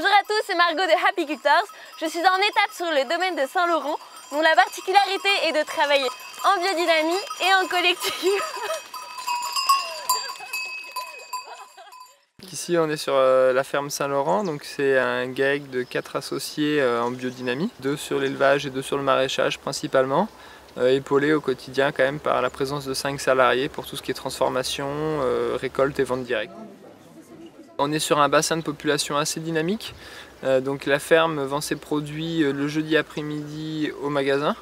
Bonjour à tous, c'est Margot de Happycultors. Je suis en étape sur le domaine de Saint-Laurent, dont la particularité est de travailler en biodynamie et en collectif. Ici on est sur la ferme Saint-Laurent, donc c'est un GAEC de 4 associés en biodynamie, 2 sur l'élevage et 2 sur le maraîchage principalement, épaulés au quotidien quand même par la présence de 5 salariés pour tout ce qui est transformation, récolte et vente directe. On est sur un bassin de population assez dynamique, donc la ferme vend ses produits le jeudi après-midi au magasin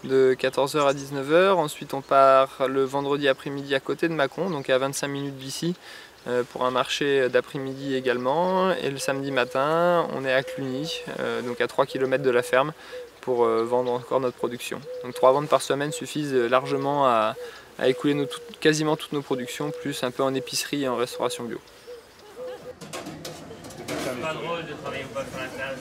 de 14 h à 19 h. Ensuite on part le vendredi après-midi à côté de Mâcon, donc à 25 minutes d'ici, pour un marché d'après-midi également. Et le samedi matin on est à Cluny, donc à 3 km de la ferme, pour vendre encore notre production. Donc 3 ventes par semaine suffisent largement à écouler quasiment toutes nos productions, plus un peu en épicerie et en restauration bio. Pas drôle de travailler ou pas sur la plage.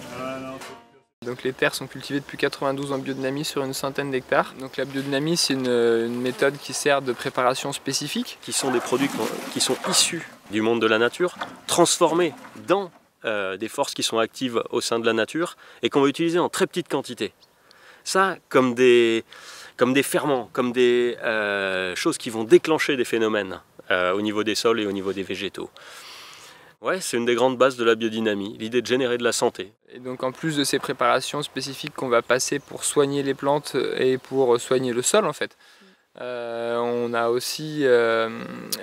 Donc les terres sont cultivées depuis 92 en biodynamie sur une centaine d'hectares. Donc la biodynamie, c'est une méthode qui sert de préparation spécifique. Qui sont des produits qui sont issus du monde de la nature, transformés dans des forces qui sont actives au sein de la nature et qu'on va utiliser en très petite quantité. Ça, comme des ferments, comme des choses qui vont déclencher des phénomènes au niveau des sols et au niveau des végétaux. Ouais, c'est une des grandes bases de la biodynamie, l'idée de générer de la santé. Et donc en plus de ces préparations spécifiques qu'on va passer pour soigner les plantes et pour soigner le sol en fait, on a aussi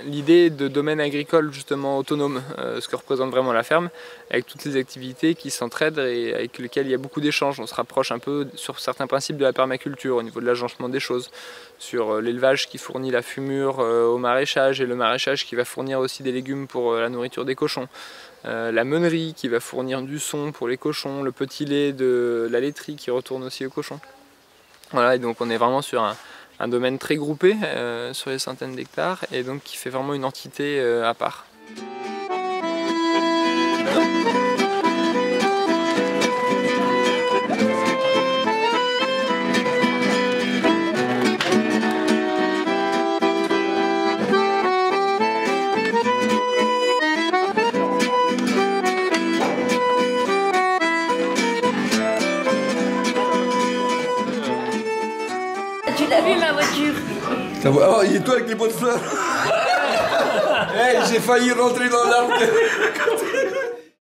l'idée de domaine agricole justement autonome, ce que représente vraiment la ferme, avec toutes les activités qui s'entraident et avec lesquelles il y a beaucoup d'échanges. On se rapproche un peu sur certains principes de la permaculture au niveau de l'agencement des choses, sur l'élevage qui fournit la fumure au maraîchage et le maraîchage qui va fournir aussi des légumes pour la nourriture des cochons. La meunerie qui va fournir du son pour les cochons, le petit lait de la laiterie qui retourne aussi aux cochons. Voilà, et donc on est vraiment sur un domaine très groupé sur les centaines d'hectares et donc qui fait vraiment une entité à part. Tu l'as vu ma voiture? Oh, il est toi avec les pots de fleurs. Hey, j'ai failli rentrer dans l'arbre.